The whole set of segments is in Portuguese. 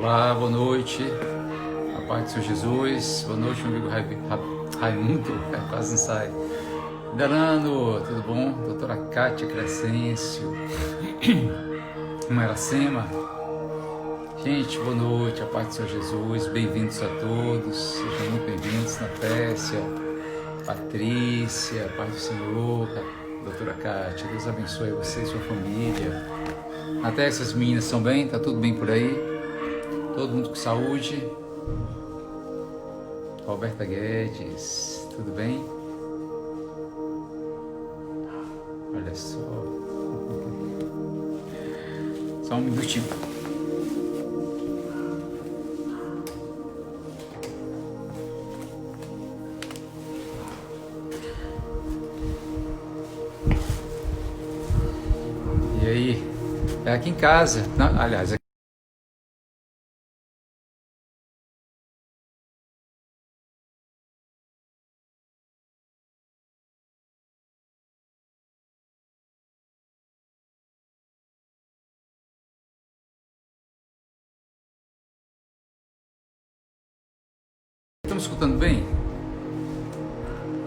Olá, boa noite, a paz do Senhor Jesus, boa noite, meu amigo Raimundo, quase não sai. Delano, tudo bom? Doutora Kátia Crescêncio, Maracema. Gente, boa noite, a paz do Senhor Jesus, bem-vindos a todos, sejam muito bem-vindos, Natécia, Patrícia, a paz do Senhor, doutora Kátia, Deus abençoe você e sua família. Até essas meninas estão bem? Tá tudo bem por aí? Todo mundo com saúde? Roberta Guedes, tudo bem? Olha só. Só um minutinho. E aí? É aqui em casa. Não, aliás, estamos escutando bem?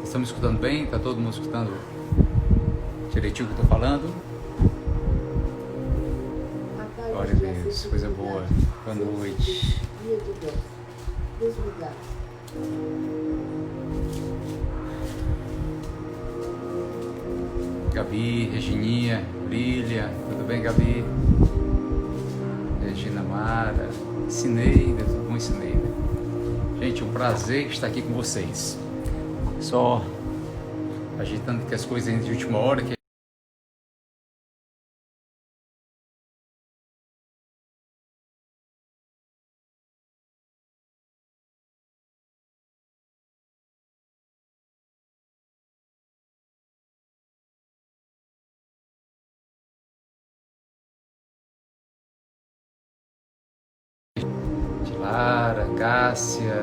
Estamos escutando bem? Está todo mundo escutando direitinho o que eu estou falando? Glória a Deus, coisa boa. Boa noite. Gabi, Regininha, Lília, tudo bem, Gabi? Regina Mara, Cineida, tudo bom, Cineida? Gente, um prazer estar aqui com vocês. Só agitando que as coisas de última hora, que Lara, Cássia.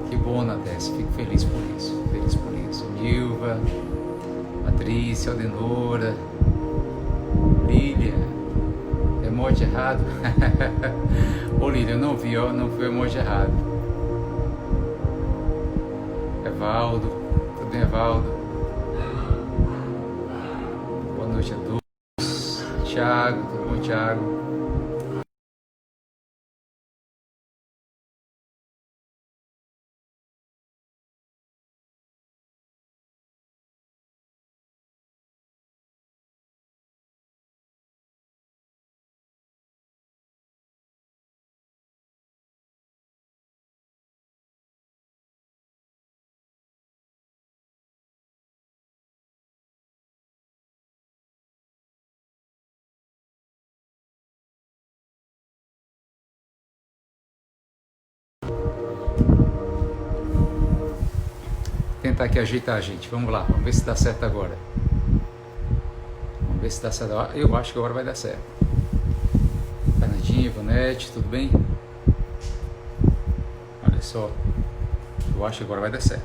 Que bom, Natécia, fico feliz por isso, Nilva, Patrícia, Aldenora, Lília, emoji errado. Ô Lília, eu não vi, ó, não foi emoji errado. Evaldo, tudo bem, Evaldo? Boa noite a todos. Thiago, tudo bom, Thiago? Tentar aqui ajeitar, gente. Vamos lá, vamos ver se dá certo agora. Vamos ver se dá certo. Eu acho que agora vai dar certo. Fernandinha, Ivonete, tudo bem? Olha só. Eu acho que agora vai dar certo.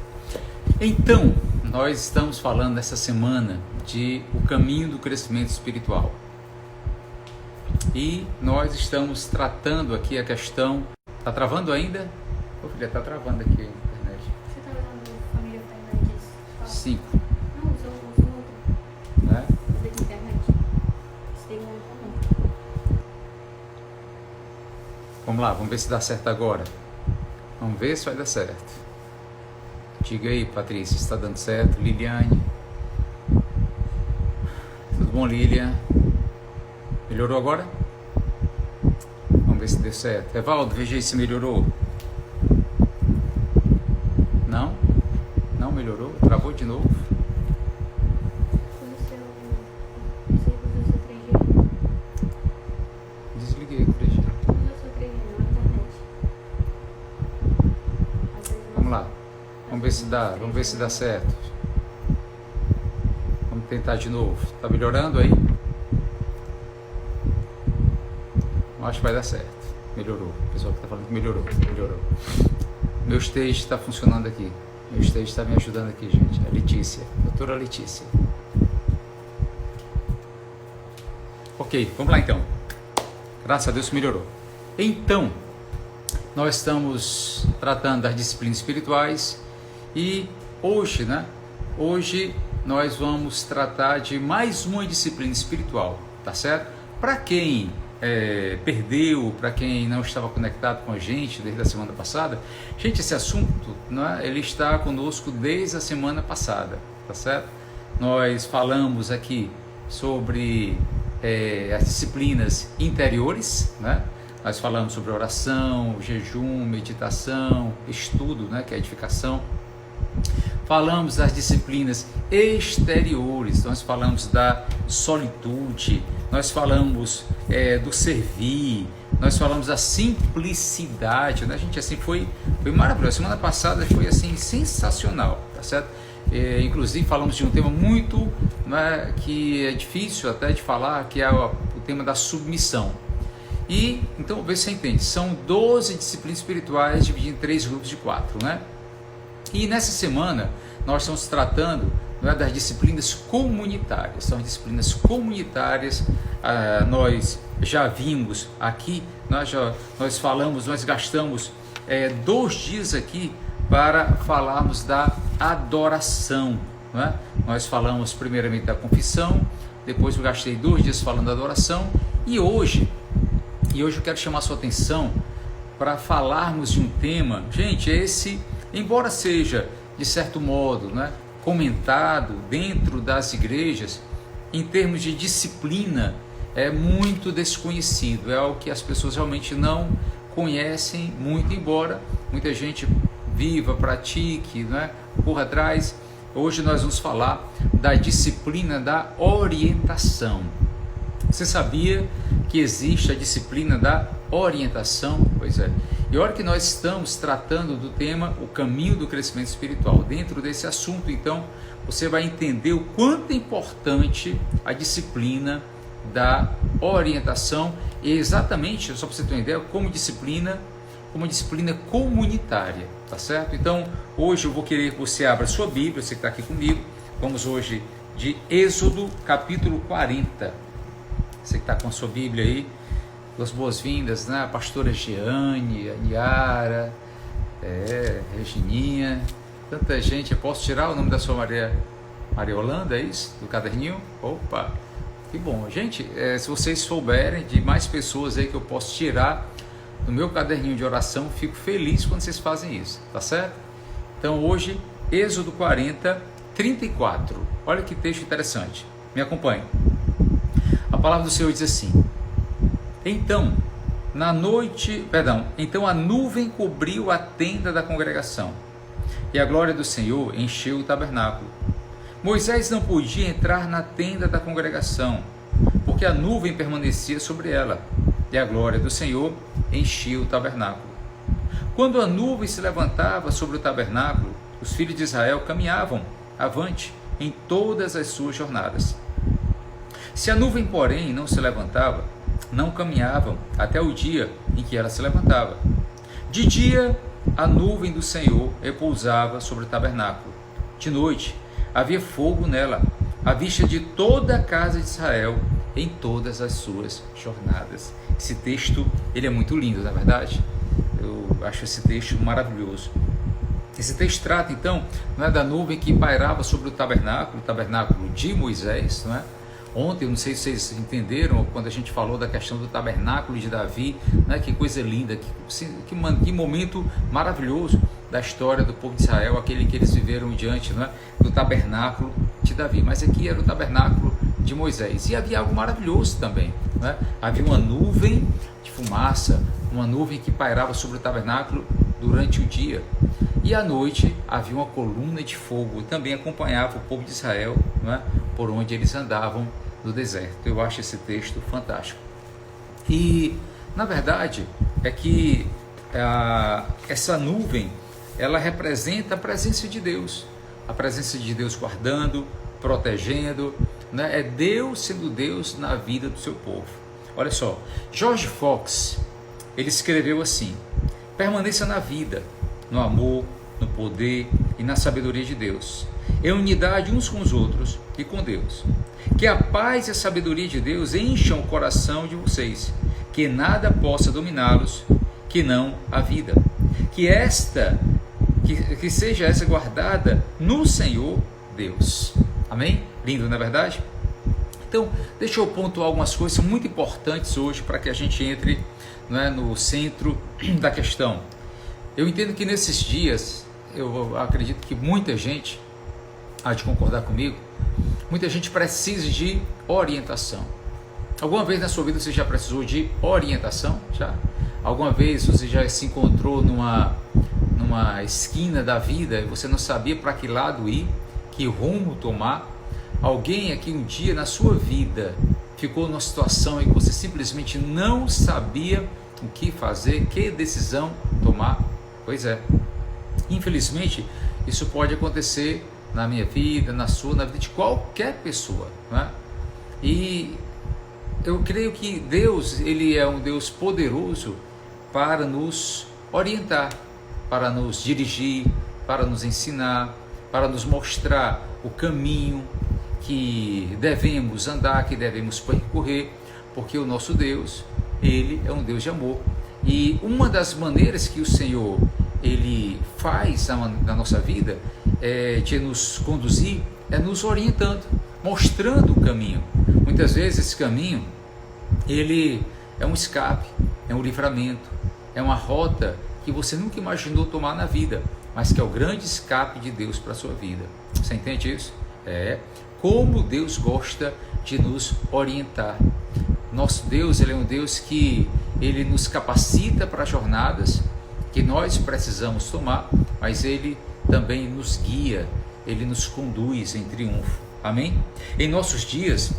Então, nós estamos falando essa semana de o caminho do crescimento espiritual. E nós estamos tratando aqui a questão... Tá travando ainda? Ô filha, tá travando aqui. 5. Não, usou outro. Né? Da internet. Tem um comum. Vamos lá, vamos ver se dá certo agora. Vamos ver se vai dar certo. Diga aí, Patrícia, se está dando certo. Liliane. Tudo bom, Lilian? Melhorou agora? Vamos ver se deu certo. Evaldo, veja aí se melhorou. Não? Não melhorou? Travou de novo? Desliguei o 3G. Vamos lá. Vamos ver se dá certo. Vamos tentar de novo. Tá melhorando aí? Eu acho que vai dar certo. Melhorou. O pessoal que tá falando que melhorou. Meu stage está funcionando aqui. Meu stage está me ajudando aqui, gente. A Letícia, doutora Letícia. Ok, vamos lá então. Graças a Deus melhorou. Então, nós estamos tratando das disciplinas espirituais e hoje, Hoje nós vamos tratar de mais uma disciplina espiritual, tá certo? Para quem perdeu, para quem não estava conectado com a gente desde a semana passada, gente, esse assunto, ele está conosco desde a semana passada, tá certo? Nós falamos aqui sobre as disciplinas interiores, Nós falamos sobre oração, jejum, meditação, estudo, que é edificação. Falamos das disciplinas exteriores, nós falamos da solitude, nós falamos do servir, nós falamos da simplicidade, Gente, assim, foi maravilhoso. Semana passada foi assim sensacional, tá certo? Inclusive falamos de um tema muito, que é difícil até de falar, que é o tema da submissão. E então, vê se você entende, são 12 disciplinas espirituais divididas em 3 grupos de 4, E nessa semana nós estamos tratando das disciplinas comunitárias. São as disciplinas comunitárias. Nós já vimos aqui, nós falamos, nós gastamos 2 dias aqui para falarmos da adoração. Nós falamos primeiramente da confissão, depois eu gastei 2 dias falando da adoração e hoje eu quero chamar a sua atenção para falarmos de um tema, gente, embora seja de certo modo comentado dentro das igrejas, em termos de disciplina é muito desconhecido, é algo que as pessoas realmente não conhecem muito, embora muita gente viva, pratique, corra atrás. Hoje nós vamos falar da disciplina da orientação. Você sabia que existe a disciplina da orientação? Pois é. E a hora que nós estamos tratando do tema, o caminho do crescimento espiritual, dentro desse assunto, então, você vai entender o quanto é importante a disciplina da orientação, e exatamente, só para você ter uma ideia, como disciplina comunitária, tá certo? Então, hoje eu vou querer que você abra sua Bíblia, você que está aqui comigo, vamos hoje de Êxodo, capítulo 40. Você que está com a sua Bíblia aí, as boas-vindas, a pastora Jeane, a Niara, Regininha, tanta gente. Eu posso tirar o nome da sua Maria Holanda, é isso? Do caderninho? Opa, que bom. Gente, se vocês souberem de mais pessoas aí que eu posso tirar do meu caderninho de oração, fico feliz quando vocês fazem isso, tá certo? Então hoje, Êxodo 40, 34. Olha que texto interessante, me acompanhe. A palavra do Senhor diz assim: Então a nuvem cobriu a tenda da congregação, e a glória do Senhor encheu o tabernáculo. Moisés não podia entrar na tenda da congregação, porque a nuvem permanecia sobre ela, e a glória do Senhor enchia o tabernáculo. Quando a nuvem se levantava sobre o tabernáculo, os filhos de Israel caminhavam avante em todas as suas jornadas. Se a nuvem, porém, não se levantava, não caminhavam até o dia em que ela se levantava. De dia, a nuvem do Senhor repousava sobre o tabernáculo. De noite, havia fogo nela, à vista de toda a casa de Israel, em todas as suas jornadas. Esse texto, ele é muito lindo, na verdade. Eu acho esse texto maravilhoso. Esse texto trata, então, da nuvem que pairava sobre o tabernáculo de Moisés, Ontem, eu não sei se vocês entenderam, quando a gente falou da questão do tabernáculo de Davi, que coisa linda, que momento maravilhoso da história do povo de Israel, aquele que eles viveram diante do tabernáculo de Davi. Mas aqui era o tabernáculo de Moisés. E havia algo maravilhoso também. Havia uma nuvem de fumaça, uma nuvem que pairava sobre o tabernáculo durante o dia. E à noite havia uma coluna de fogo, e também acompanhava o povo de Israel, por onde eles andavam no deserto. Eu acho esse texto fantástico. E, na verdade, é que essa nuvem, ela representa a presença de Deus guardando, protegendo, é Deus sendo Deus na vida do seu povo. Olha só, George Fox, ele escreveu assim: permaneça na vida, no amor, no poder e na sabedoria de Deus, em unidade uns com os outros e com Deus. Que a paz e a sabedoria de Deus encham o coração de vocês, que nada possa dominá-los, que não a vida. Que seja essa guardada no Senhor Deus. Amém? Lindo, não é verdade? Então, deixa eu pontuar algumas coisas muito importantes hoje para que a gente entre, não é, no centro da questão. Eu entendo que nesses dias, eu acredito que muita gente há de concordar comigo, muita gente precisa de orientação. Alguma vez na sua vida você já precisou de orientação? Já? Alguma vez você já se encontrou numa esquina da vida e você não sabia para que lado ir, que rumo tomar? Alguém aqui um dia na sua vida ficou numa situação em que você simplesmente não sabia o que fazer, que decisão tomar? Pois é, infelizmente isso pode acontecer na minha vida, na sua, na vida de qualquer pessoa, não é? E eu creio que Deus, Ele é um Deus poderoso para nos orientar, para nos dirigir, para nos ensinar, para nos mostrar o caminho que devemos andar, que devemos percorrer, porque o nosso Deus, Ele é um Deus de amor. E uma das maneiras que o Senhor, Ele faz na nossa vida, de nos conduzir, é nos orientando, mostrando o caminho. Muitas vezes esse caminho, ele é um escape, é um livramento, é uma rota que você nunca imaginou tomar na vida, mas que é o grande escape de Deus para a sua vida. Você entende isso? Como Deus gosta de nos orientar. Nosso Deus, Ele é um Deus que Ele nos capacita para jornadas que nós precisamos tomar, mas Ele também nos guia, Ele nos conduz em triunfo. Amém? Em nossos dias,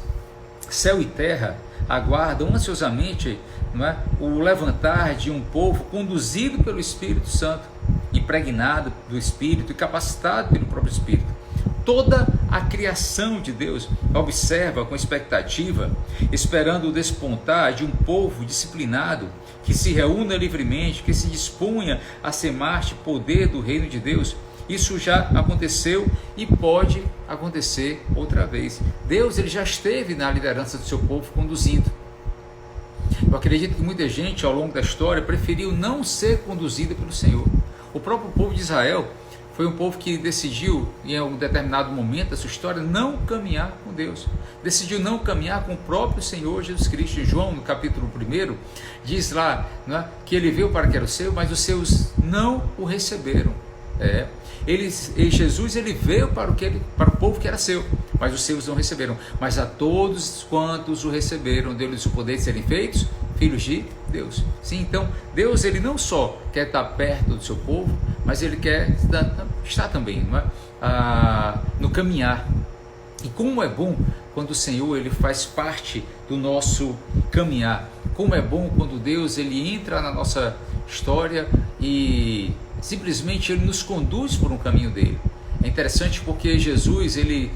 céu e terra aguardam ansiosamente, não é, o levantar de um povo conduzido pelo Espírito Santo, impregnado do Espírito e capacitado pelo próprio Espírito. Toda a criação de Deus observa com expectativa, esperando o despontar de um povo disciplinado, que se reúna livremente, que se disponha a ser mártir poder do reino de Deus. Isso já aconteceu e pode acontecer outra vez. Deus, Ele já esteve na liderança do seu povo conduzindo. Eu acredito que muita gente ao longo da história preferiu não ser conduzida pelo Senhor. O próprio povo de Israel foi um povo que decidiu, em um determinado momento da sua história, não caminhar com Deus. Decidiu não caminhar com o próprio Senhor Jesus Cristo. Em João, no capítulo 1, diz lá, não é, que Ele veio para que era o seu, mas os seus não o receberam. Jesus, Ele veio para o povo que era seu, mas os seus não receberam. Mas a todos quantos o receberam, deu-lhes o poder de serem feitos filhos de Deus. Sim, então Deus, Ele não só quer estar perto do seu povo, mas Ele quer estar também, não é? No caminhar. E como é bom quando o Senhor, Ele faz parte do nosso caminhar. Como é bom quando Deus, Ele entra na nossa história e simplesmente Ele nos conduz por um caminho dele. É interessante porque Jesus, Ele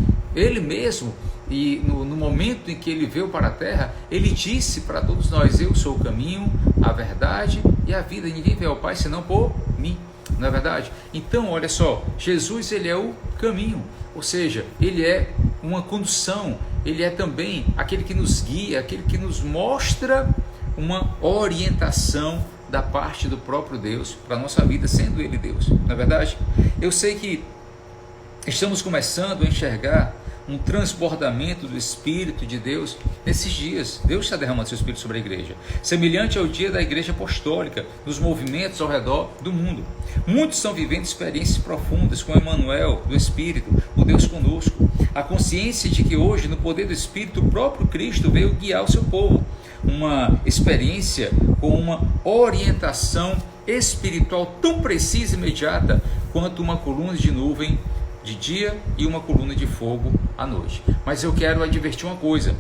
mesmo, e no momento em que Ele veio para a terra, Ele disse para todos nós: eu sou o caminho, a verdade e a vida. Ninguém vem ao Pai senão por mim. Não é verdade? Então, olha só, Jesus, Ele é o caminho, ou seja, Ele é uma condução, Ele é também aquele que nos guia, aquele que nos mostra uma orientação da parte do próprio Deus para a nossa vida, sendo Ele Deus. Não é verdade? Eu sei que estamos começando a enxergar um transbordamento do Espírito de Deus nesses dias. Deus está derramando seu Espírito sobre a igreja, semelhante ao dia da igreja apostólica, nos movimentos ao redor do mundo. Muitos estão vivendo experiências profundas com Emmanuel, do Espírito, o Deus conosco. A consciência de que hoje, no poder do Espírito, o próprio Cristo veio guiar o seu povo. Uma experiência com uma orientação espiritual tão precisa e imediata quanto uma coluna de nuvem de dia e uma coluna de fogo à noite. Mas eu quero advertir uma coisa: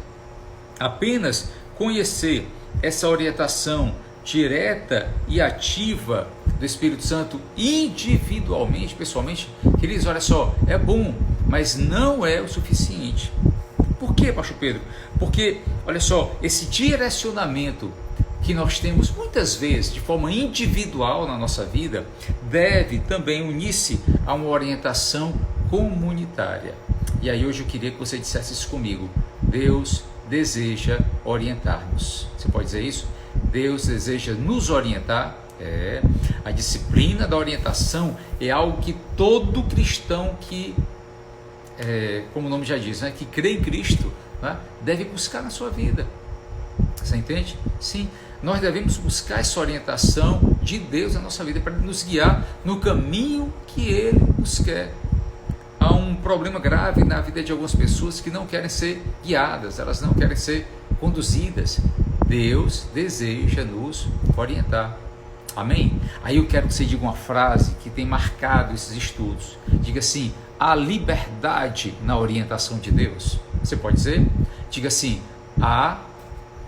apenas conhecer essa orientação direta e ativa do Espírito Santo individualmente, pessoalmente, queridos, olha só, é bom, mas não é o suficiente. Por quê, pastor Pedro? Porque, olha só, esse direcionamento que nós temos muitas vezes de forma individual na nossa vida, deve também unir-se a uma orientação comunitária. E aí hoje eu queria que você dissesse isso comigo: Deus deseja orientar-nos. Você pode dizer isso? Deus deseja nos orientar. A disciplina da orientação é algo que todo cristão que, como o nome já diz, né, que crê em Cristo, né, deve buscar na sua vida. Você entende? Sim, nós devemos buscar essa orientação de Deus na nossa vida para nos guiar no caminho que Ele nos quer. Há um problema grave na vida de algumas pessoas que não querem ser guiadas, elas não querem ser conduzidas. Deus deseja nos orientar. Amém? Aí eu quero que você diga uma frase que tem marcado esses estudos. Diga assim: há liberdade na orientação de Deus. Você pode dizer? Diga assim: há,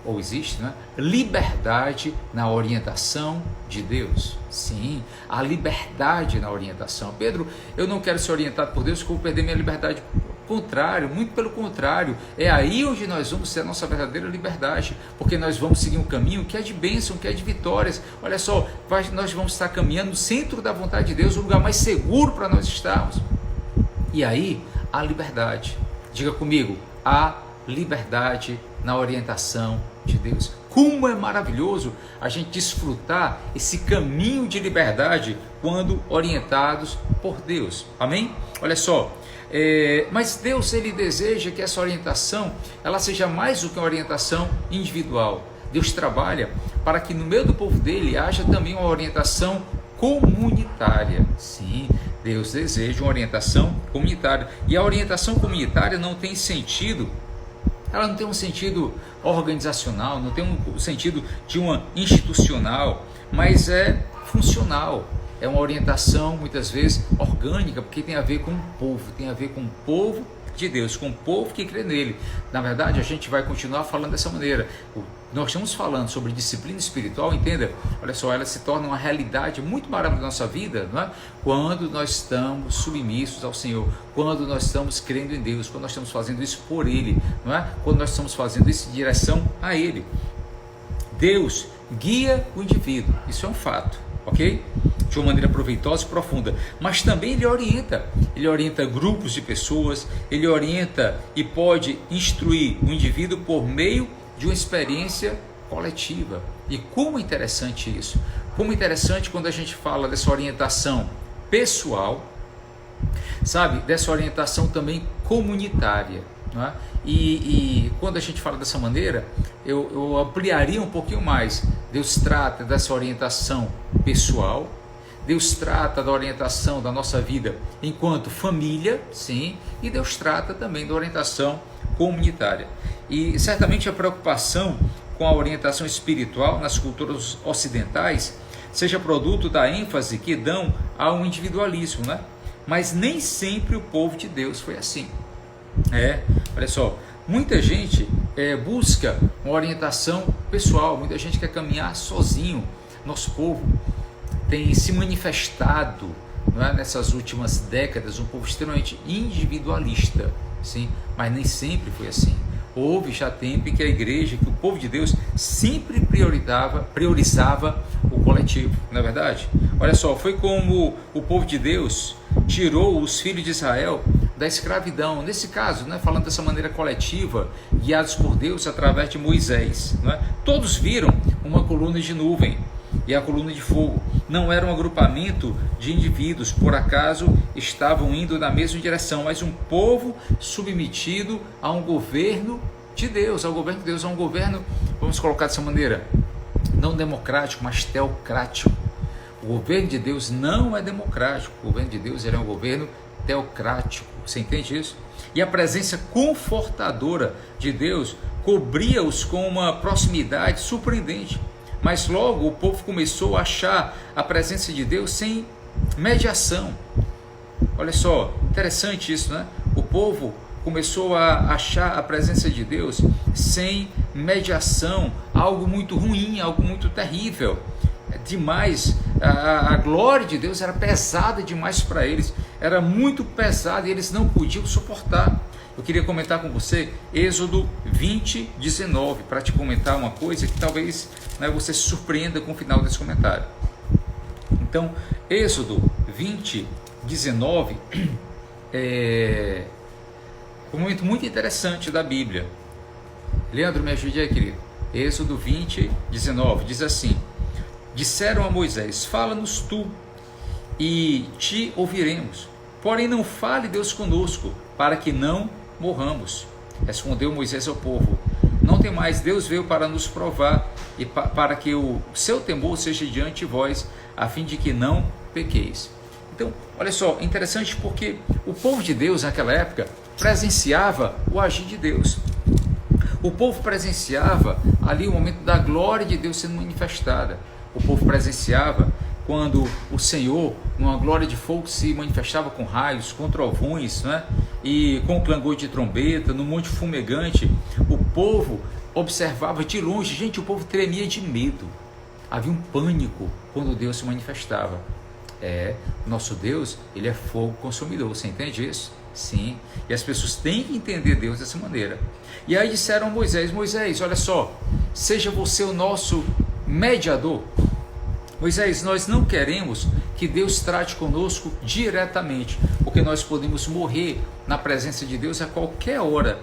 ou existe, né, liberdade na orientação de Deus. Sim, há liberdade na orientação. Pedro, eu não quero ser orientado por Deus, que eu vou perder minha liberdade. Contrário, muito pelo contrário, é aí onde nós vamos ter a nossa verdadeira liberdade, porque nós vamos seguir um caminho que é de bênção, que é de vitórias. Olha só, nós vamos estar caminhando no centro da vontade de Deus, o lugar mais seguro para nós estarmos. E aí, há liberdade. Diga comigo: há liberdade na orientação de Deus. Como é maravilhoso a gente desfrutar esse caminho de liberdade quando orientados por Deus. Amém? Olha só, mas Deus, Ele deseja que essa orientação ela seja mais do que uma orientação individual. Deus trabalha para que no meio do povo dele haja também uma orientação comunitária. Sim, Deus deseja uma orientação comunitária. E a orientação comunitária não tem sentido, ela não tem um sentido organizacional, não tem um sentido de uma institucional, mas é funcional. É uma orientação muitas vezes orgânica, porque tem a ver com o povo, tem a ver com o povo de Deus, com o povo que crê nele. Na verdade, a gente vai continuar falando dessa maneira. Nós estamos falando sobre disciplina espiritual, entenda? Olha só, ela se torna uma realidade muito maravilhosa na nossa vida, não é? Quando nós estamos submissos ao Senhor, quando nós estamos crendo em Deus, quando nós estamos fazendo isso por Ele, não é? Quando nós estamos fazendo isso em direção a Ele. Deus guia o indivíduo, isso é um fato, ok? De uma maneira proveitosa e profunda, mas também ele orienta grupos de pessoas, ele orienta e pode instruir o indivíduo por meio de uma experiência coletiva. E como interessante isso, como interessante quando a gente fala dessa orientação pessoal, sabe, dessa orientação também comunitária, não é? E quando a gente fala dessa maneira, eu ampliaria um pouquinho mais. Deus trata dessa orientação pessoal, Deus trata da orientação da nossa vida enquanto família, sim, e Deus trata também da orientação comunitária. E certamente a preocupação com a orientação espiritual nas culturas ocidentais seja produto da ênfase que dão ao individualismo, né? Mas nem sempre o povo de Deus foi assim. Olha só, muita gente busca uma orientação pessoal, muita gente quer caminhar sozinho. Nosso povo tem se manifestado, não é, nessas últimas décadas, um povo extremamente individualista, sim, mas nem sempre foi assim. Houve já tempo em que a igreja, que o povo de Deus sempre priorizava o coletivo, não é verdade? Olha só, foi como o povo de Deus tirou os filhos de Israel da escravidão, nesse caso, né, falando dessa maneira coletiva, guiados por Deus através de Moisés, não é? Todos viram uma coluna de nuvem e a coluna de fogo. Não era um agrupamento de indivíduos, por acaso estavam indo na mesma direção, mas um povo submetido a um governo de Deus, ao governo de Deus, a um governo, vamos colocar dessa maneira, não democrático, mas teocrático. O governo de Deus não é democrático, o governo de Deus é um governo teocrático, você entende isso? E a presença confortadora de Deus cobria-os com uma proximidade surpreendente. Mas logo o povo começou a achar a presença de Deus sem mediação. Olha só, interessante isso, né? O povo começou a achar a presença de Deus sem mediação, algo muito ruim, algo muito terrível. Demais, a glória de Deus era pesada demais para eles, era muito pesada e eles não podiam suportar. Eu queria comentar com você Êxodo 20, 19, para te comentar uma coisa que talvez, né, você se surpreenda com o final desse comentário. Então, Êxodo 20, 19 é um momento muito interessante da Bíblia. Leandro, me ajude aí, querido. Êxodo 20, 19, diz assim: disseram a Moisés, fala-nos tu, e te ouviremos. Porém não fale Deus conosco, para que não morramos. Respondeu Moisés ao povo: não temais, Deus veio para nos provar, e para que o seu temor seja diante de vós, a fim de que não pequeis. Então, olha só, interessante porque o povo de Deus naquela época presenciava o agir de Deus. O povo presenciava ali o momento da glória de Deus sendo manifestada. O povo presenciava quando o Senhor, numa glória de fogo, se manifestava com raios, com trovões, né? E com clangor de trombeta, no monte fumegante. O povo observava de longe, gente, o povo tremia de medo. Havia um pânico quando Deus se manifestava. Nosso Deus, ele é fogo consumidor, você entende isso? Sim, e as pessoas têm que entender Deus dessa maneira. E aí disseram a Moisés: Moisés, olha só, seja você o nosso mediador. Moisés, nós não queremos que Deus trate conosco diretamente, porque nós podemos morrer na presença de Deus a qualquer hora.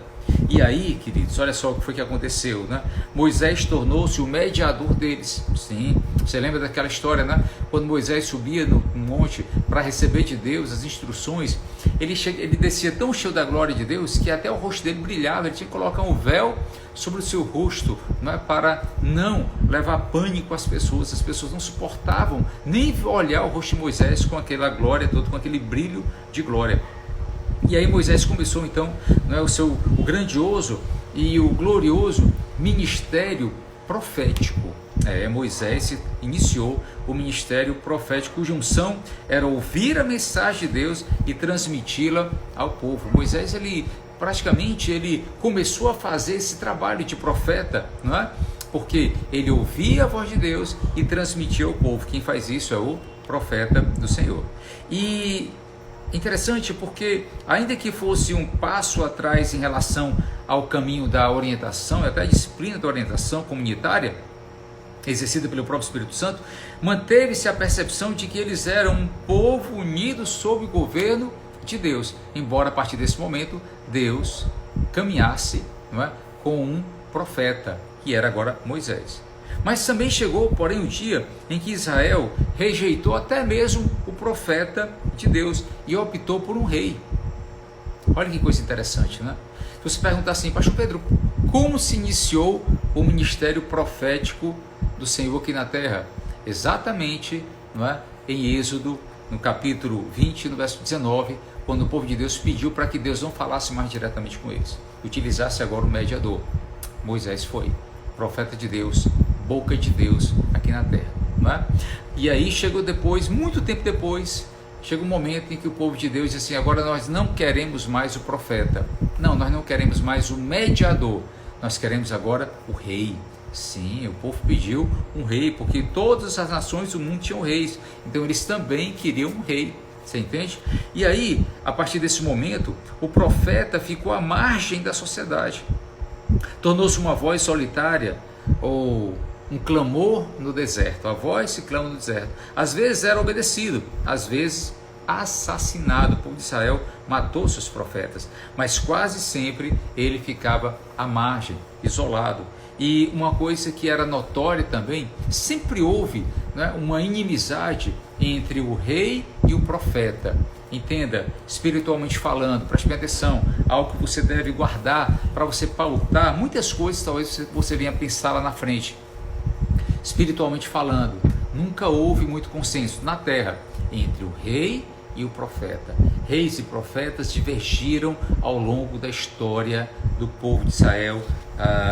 E aí, queridos, olha só o que foi que aconteceu, né? Moisés tornou-se o mediador deles. Sim, você lembra daquela história, né? Quando Moisés subia no monte para receber de Deus as instruções, ele descia tão cheio da glória de Deus que até o rosto dele brilhava. Ele tinha que colocar um véu sobre o seu rosto, não é, para não levar pânico às pessoas. As pessoas não suportavam nem olhar o rosto de Moisés com aquela glória toda, com aquele brilho de glória. E aí Moisés começou então, não é, o grandioso e o glorioso ministério profético. Moisés iniciou o ministério profético, cuja unção era ouvir a mensagem de Deus e transmiti-la ao povo. Moisés, ele começou a fazer esse trabalho de profeta, não é? Porque ele ouvia a voz de Deus e transmitia ao povo. Quem faz isso é o profeta do Senhor. E interessante porque, ainda que fosse um passo atrás em relação ao caminho da orientação, até a disciplina da orientação comunitária, exercida pelo próprio Espírito Santo, manteve-se a percepção de que eles eram um povo unido sob o governo de Deus, embora a partir desse momento Deus caminhasse, não é, com um profeta, que era agora Moisés. Mas também chegou, porém, o dia em que Israel rejeitou até mesmo o profeta de Deus e optou por um rei. Olha que coisa interessante, né? Se você perguntar assim: pastor Pedro, como se iniciou o ministério profético do Senhor aqui na terra? Exatamente, não é, em Êxodo, no capítulo 20, no verso 19, quando o povo de Deus pediu para que Deus não falasse mais diretamente com eles, utilizasse agora o mediador. Moisés foi profeta de Deus, boca de Deus aqui na terra, não é? E aí chegou depois, muito tempo depois, chega um momento em que o povo de Deus diz assim: agora nós não queremos mais o profeta, não, nós não queremos mais o mediador, nós queremos agora o rei. Sim, o povo pediu um rei, porque todas as nações do mundo tinham reis, então eles também queriam um rei, você entende? E aí, a partir desse momento, o profeta ficou à margem da sociedade, tornou-se uma voz solitária, ou um clamor no deserto. A voz que clama no deserto, às vezes era obedecido, às vezes assassinado. O povo de Israel matou seus profetas, mas quase sempre ele ficava à margem, isolado. E uma coisa que era notória também, sempre houve, né, uma inimizade entre o rei e o profeta. Entenda, espiritualmente falando, preste bem atenção, algo que você deve guardar para você pautar muitas coisas, talvez você venha pensar lá na frente. Espiritualmente falando, nunca houve muito consenso na terra entre o rei e o profeta. Reis e profetas divergiram ao longo da história do povo de Israel,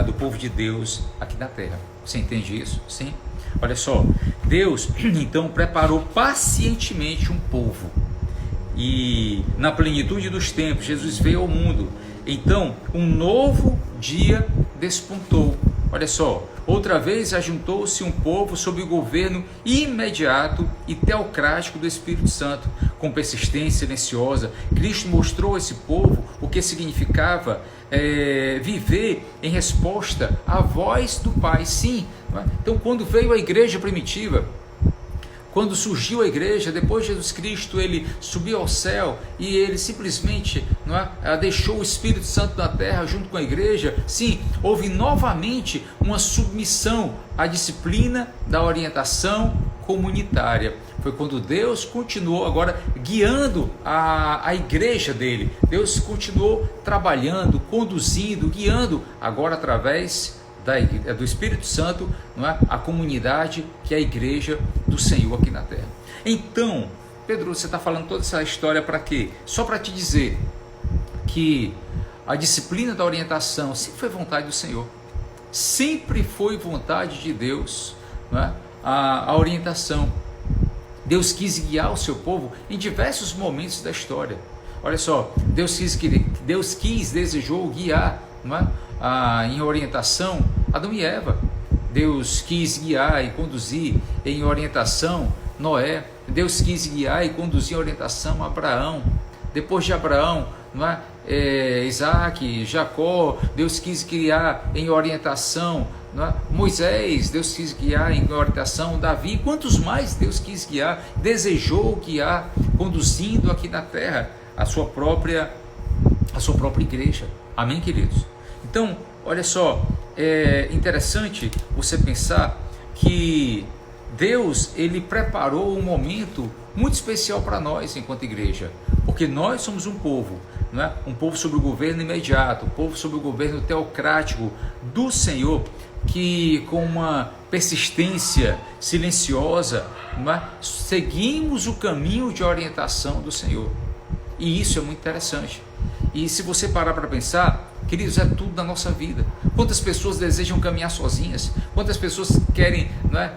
do povo de Deus aqui na terra. Você entende isso? Sim? Olha só, Deus então preparou pacientemente um povo, e na plenitude dos tempos Jesus veio ao mundo. Então um novo dia despontou. Olha só, outra vez ajuntou-se um povo sob o governo imediato e teocrático do Espírito Santo. Com persistência silenciosa, Cristo mostrou a esse povo o que significava viver em resposta à voz do Pai. Sim, não é? Então quando veio a igreja primitiva, quando surgiu a igreja, depois de Jesus Cristo, ele subiu ao céu e ele simplesmente deixou o Espírito Santo na terra junto com a igreja. Sim, houve novamente uma submissão à disciplina da orientação comunitária. Foi quando Deus continuou agora guiando a igreja dele. Deus continuou trabalhando, conduzindo, guiando agora através do Espírito Santo, a comunidade que é a igreja do Senhor aqui na terra. Então, Pedro, você está falando toda essa história para quê? Só para te dizer que a disciplina da orientação sempre foi vontade do Senhor, sempre foi vontade de Deus, a orientação. Deus quis guiar o seu povo em diversos momentos da história. Olha só, Deus desejou guiar em orientação Adão e Eva. Deus quis guiar e conduzir em orientação Noé. Deus quis guiar e conduzir em orientação Abraão. Depois de Abraão, Isaac, Jacó. Deus quis guiar em orientação Moisés. Deus quis guiar em orientação Davi. Quantos mais Deus quis guiar, desejou guiar, conduzindo aqui na terra a sua própria igreja. Amém, queridos? Então, olha só, é interessante você pensar que Deus, ele preparou um momento muito especial para nós enquanto igreja, porque nós somos um povo, um povo sob o governo imediato, um povo sob o governo teocrático do Senhor, que com uma persistência silenciosa, seguimos o caminho de orientação do Senhor. E isso é muito interessante. E se você parar para pensar, queridos, é tudo na nossa vida. Quantas pessoas desejam caminhar sozinhas? Quantas pessoas querem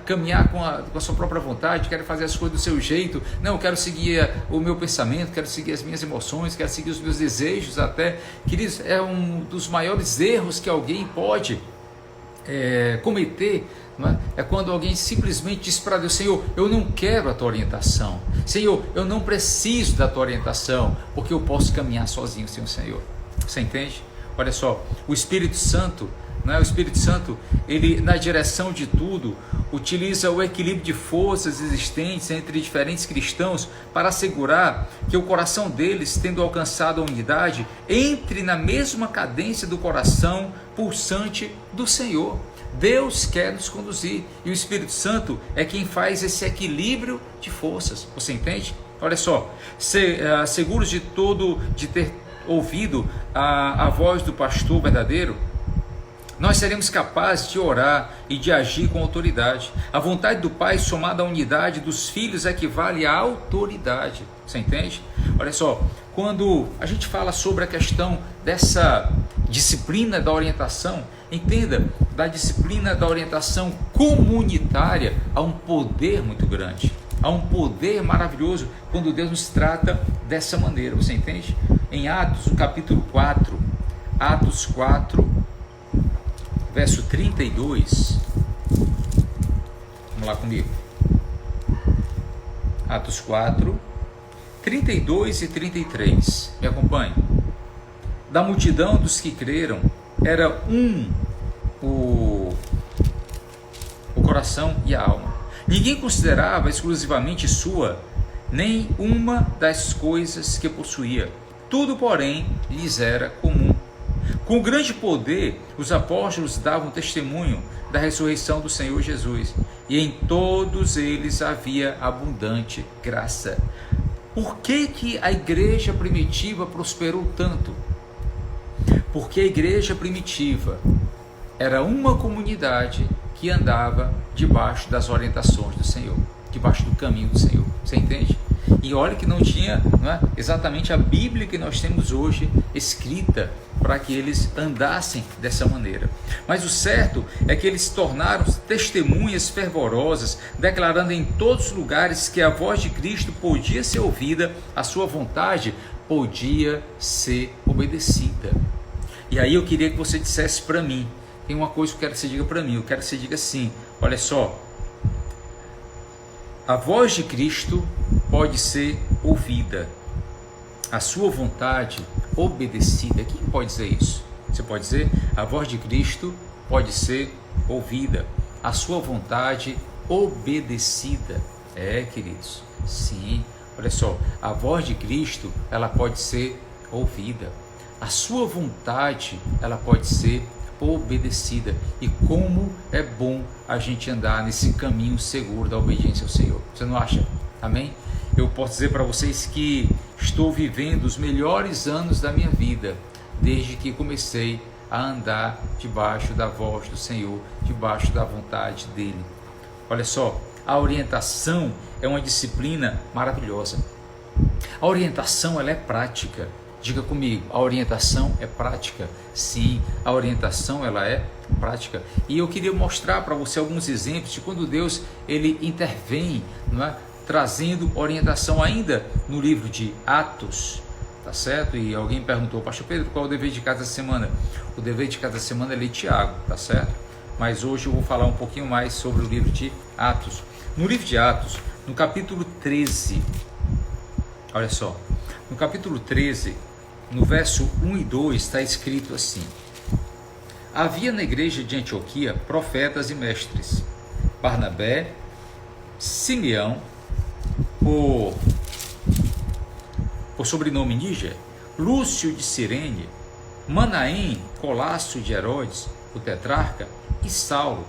caminhar com a sua própria vontade, querem fazer as coisas do seu jeito? Não, eu quero seguir o meu pensamento, quero seguir as minhas emoções, quero seguir os meus desejos até. Queridos, é um dos maiores erros que alguém pode cometer. É quando alguém simplesmente diz para Deus: Senhor, eu não quero a tua orientação. Senhor, eu não preciso da tua orientação, porque eu posso caminhar sozinho sem o Senhor. Você entende? Olha só, o Espírito Santo, o Espírito Santo, ele na direção de tudo, utiliza o equilíbrio de forças existentes entre diferentes cristãos para assegurar que o coração deles, tendo alcançado a unidade, entre na mesma cadência do coração pulsante do Senhor. Deus quer nos conduzir e o Espírito Santo é quem faz esse equilíbrio de forças. Você entende? Olha só, seguros de ter ouvido a voz do pastor verdadeiro, nós seremos capazes de orar e de agir com autoridade. A vontade do Pai somada à unidade dos filhos equivale à autoridade. Você entende? Olha só, quando a gente fala sobre a questão dessa disciplina da orientação, entenda, da disciplina da orientação comunitária, há um poder muito grande, há um poder maravilhoso quando Deus nos trata dessa maneira. Você entende? Em Atos, no capítulo 4, Atos 4, verso 32, vamos lá comigo, Atos 4, 32 e 33, me acompanhe. Da multidão dos que creram, era o coração e a alma. Ninguém considerava exclusivamente sua nem uma das coisas que possuía. Tudo, porém, lhes era comum. Com grande poder, os apóstolos davam testemunho da ressurreição do Senhor Jesus, e em todos eles havia abundante graça. Por que a igreja primitiva prosperou tanto? Porque a igreja primitiva era uma comunidade que andava debaixo das orientações do Senhor, debaixo do caminho do Senhor. Você entende? E olha que não tinha exatamente a Bíblia que nós temos hoje escrita para que eles andassem dessa maneira. Mas o certo é que eles se tornaram testemunhas fervorosas, declarando em todos os lugares que a voz de Cristo podia ser ouvida, a sua vontade podia ser obedecida. E aí eu queria que você dissesse para mim, tem uma coisa que eu quero que você diga para mim, eu quero que você diga assim: olha só, a voz de Cristo pode ser ouvida, a sua vontade obedecida. Quem pode dizer isso? Você pode dizer: a voz de Cristo pode ser ouvida, a sua vontade obedecida. Queridos, sim. Olha só, a voz de Cristo, ela pode ser ouvida. A sua vontade, ela pode ser obedecida. E como é bom a gente andar nesse caminho seguro da obediência ao Senhor. Você não acha? Amém? Eu posso dizer para vocês que estou vivendo os melhores anos da minha vida, desde que comecei a andar debaixo da voz do Senhor, debaixo da vontade dEle. Olha só, a orientação é uma disciplina maravilhosa. A orientação, ela é prática. Diga comigo, a orientação é prática. Sim, a orientação, ela é prática. E eu queria mostrar para você alguns exemplos de quando Deus, ele intervém, não é? Trazendo orientação ainda no livro de Atos, tá certo? E alguém perguntou, pastor Pedro, qual é o dever de cada semana? O dever de cada semana é ler Tiago, tá certo? Mas hoje eu vou falar um pouquinho mais sobre o livro de Atos. No livro de Atos, no capítulo 13, olha só, no capítulo 13, no verso 1 e 2, está escrito assim: havia na igreja de Antioquia profetas e mestres, Barnabé, Simeão, por sobrenome Níger, Lúcio de Cirene, Manaém, Colasso de Herodes, o tetrarca, e Saulo.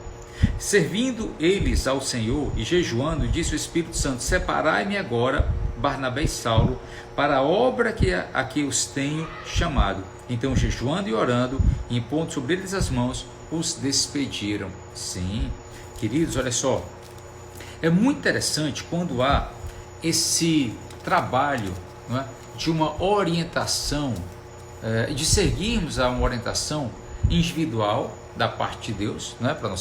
Servindo eles ao Senhor e jejuando, disse o Espírito Santo: separai-me agora Barnabé e Saulo para a obra a que os tenho chamado. Então, jejuando e orando, e impondo sobre eles as mãos, os despediram. Sim, queridos, olha só, é muito interessante quando há esse trabalho, não é, de uma orientação, de seguirmos a uma orientação individual da parte de Deus, não é, para a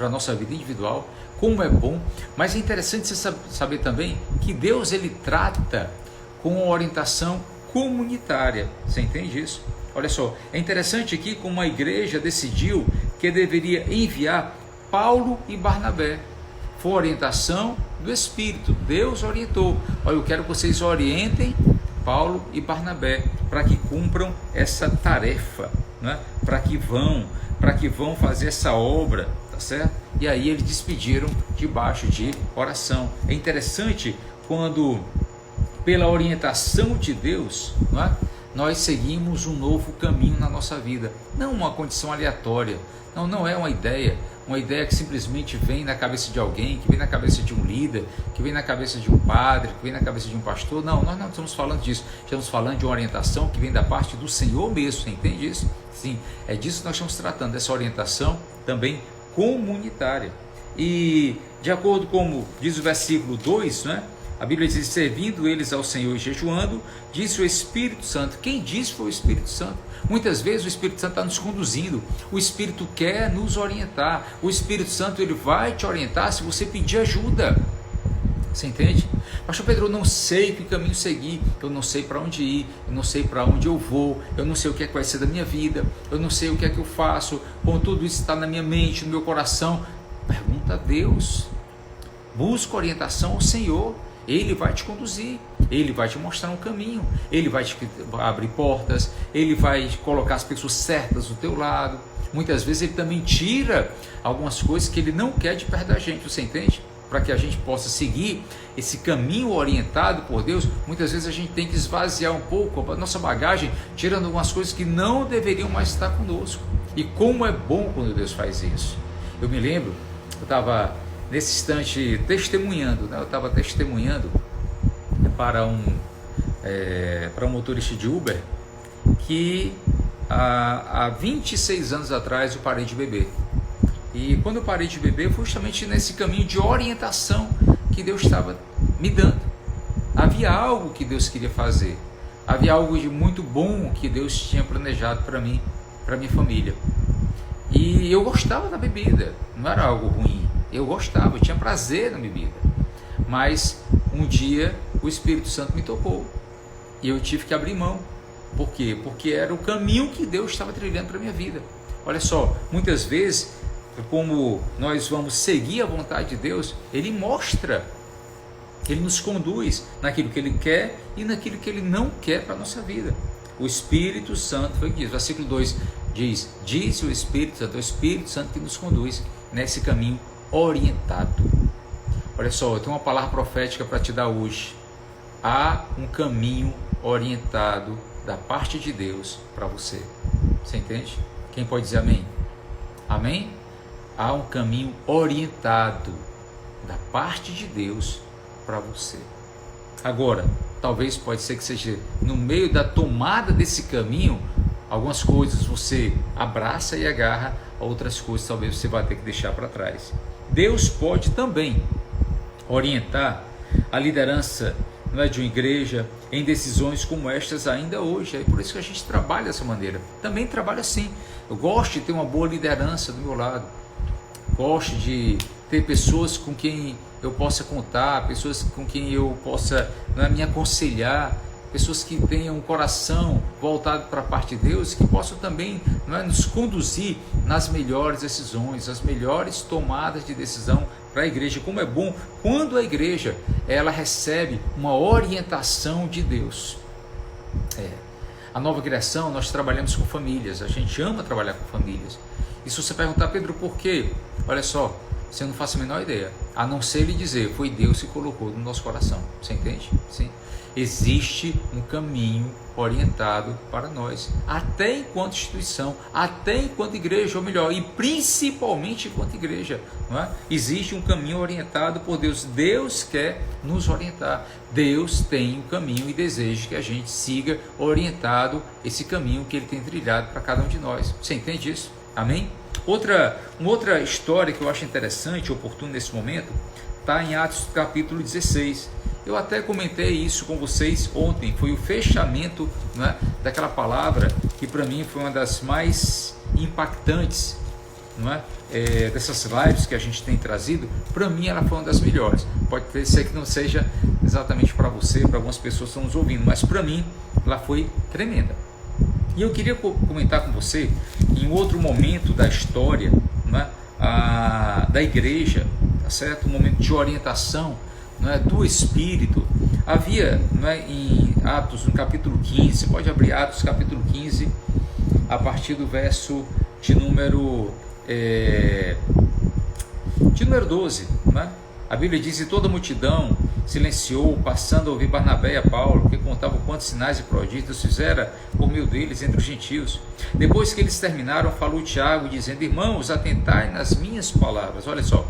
nossa vida individual, como é bom. Mas é interessante você saber também que Deus, ele trata com uma orientação comunitária. Você entende isso? Olha só, é interessante aqui como a igreja decidiu que deveria enviar Paulo e Barnabé. Foi orientação do Espírito. Deus orientou: olha, eu quero que vocês orientem Paulo e Barnabé para que cumpram essa tarefa, né? para que vão fazer essa obra, tá certo? E aí eles despediram debaixo de oração. É interessante quando, pela orientação de Deus, não é? Nós seguimos um novo caminho na nossa vida, não uma condição aleatória, não é uma ideia que simplesmente vem na cabeça de alguém, que vem na cabeça de um líder, que vem na cabeça de um padre, que vem na cabeça de um pastor. Não, nós não estamos falando disso. Estamos falando de uma orientação que vem da parte do Senhor mesmo. Você entende isso? Sim, é disso que nós estamos tratando, dessa orientação também comunitária. E de acordo com diz o versículo 2, né? A Bíblia diz: servindo eles ao Senhor e jejuando, disse o Espírito Santo. Quem disse foi o Espírito Santo. Muitas vezes o Espírito Santo está nos conduzindo, o Espírito quer nos orientar, o Espírito Santo, ele vai te orientar se você pedir ajuda. Você entende? Pastor Pedro, eu não sei que caminho seguir, eu não sei para onde ir, eu não sei para onde eu vou, eu não sei o que é que vai ser da minha vida, eu não sei o que é que eu faço, com tudo isso está na minha mente, no meu coração. Pergunta a Deus, busca orientação ao Senhor. Ele vai te conduzir, ele vai te mostrar um caminho, ele vai te abrir portas, ele vai colocar as pessoas certas do teu lado. Muitas vezes ele também tira algumas coisas que ele não quer de perto da gente, você entende? Para que a gente possa seguir esse caminho orientado por Deus, muitas vezes a gente tem que esvaziar um pouco a nossa bagagem, tirando algumas coisas que não deveriam mais estar conosco. E como é bom quando Deus faz isso. Eu me lembro, eu estava nesse instante testemunhando, né? Eu estava testemunhando para um motorista de Uber que há 26 anos atrás eu parei de beber. E quando eu parei de beber foi justamente nesse caminho de orientação que Deus estava me dando. Havia algo que Deus queria fazer, havia algo de muito bom que Deus tinha planejado para mim, para minha família. E eu gostava da bebida, não era algo ruim. Eu gostava, eu tinha prazer na bebida. Mas um dia o Espírito Santo me tocou e eu tive que abrir mão. Por quê? Porque era o caminho que Deus estava trilhando para a minha vida. Olha só, muitas vezes, como nós vamos seguir a vontade de Deus, Ele mostra, Ele nos conduz naquilo que Ele quer e naquilo que Ele não quer para a nossa vida. O Espírito Santo foi o que diz. Versículo 2 diz: disse o Espírito Santo, é o Espírito Santo que nos conduz nesse caminho orientado. Olha só, eu tenho uma palavra profética para te dar hoje. Há um caminho orientado da parte de Deus para você. Você entende? Quem pode dizer amém? Amém? Há um caminho orientado da parte de Deus para você. Agora, talvez pode ser que seja no meio da tomada desse caminho, algumas coisas você abraça e agarra, outras coisas talvez você vai ter que deixar para trás. Deus pode também orientar a liderança, não é, de uma igreja em decisões como estas ainda hoje. É por isso que a gente trabalha dessa maneira. Também trabalho assim. Eu gosto de ter uma boa liderança do meu lado. Gosto de ter pessoas com quem eu possa contar, pessoas com quem eu possa, não é, me aconselhar, pessoas que tenham um coração voltado para a parte de Deus, que possam também, não é, nos conduzir nas melhores decisões, as melhores tomadas de decisão para a igreja. Como é bom quando a igreja ela recebe uma orientação de Deus. A Nova Criação, nós trabalhamos com famílias, a gente ama trabalhar com famílias. E se você perguntar, Pedro, por quê? Olha só, você não faz a menor ideia, a não ser lhe dizer, foi Deus que colocou no nosso coração. Você entende? Sim. Existe um caminho orientado para nós, até enquanto instituição, até enquanto igreja, ou melhor, e principalmente enquanto igreja, não é? Existe um caminho orientado por Deus. Deus quer nos orientar. Deus tem um caminho e deseja que a gente siga orientado esse caminho que Ele tem trilhado para cada um de nós. Você entende isso? Amém? Uma outra história que eu acho interessante, oportuna nesse momento, está em Atos capítulo 16. Eu até comentei isso com vocês ontem, foi o fechamento, né, daquela palavra que para mim foi uma das mais impactantes, não é? Dessas lives que a gente tem trazido. Para mim ela foi uma das melhores. Pode ser que não seja exatamente para você, para algumas pessoas que estão nos ouvindo, mas para mim ela foi tremenda. E eu queria comentar com você em outro momento da história, né, da igreja, tá certo? Um momento de orientação, não é, do Espírito. Havia, não é, em Atos, no capítulo 15, você pode abrir Atos capítulo 15, a partir do verso de número 12, né? A Bíblia diz: e toda a multidão silenciou, passando a ouvir Barnabé e a Paulo, que contavam quantos sinais e prodígios fizera por meio deles entre os gentios. Depois que eles terminaram, falou Tiago, dizendo: irmãos, atentai nas minhas palavras. Olha só,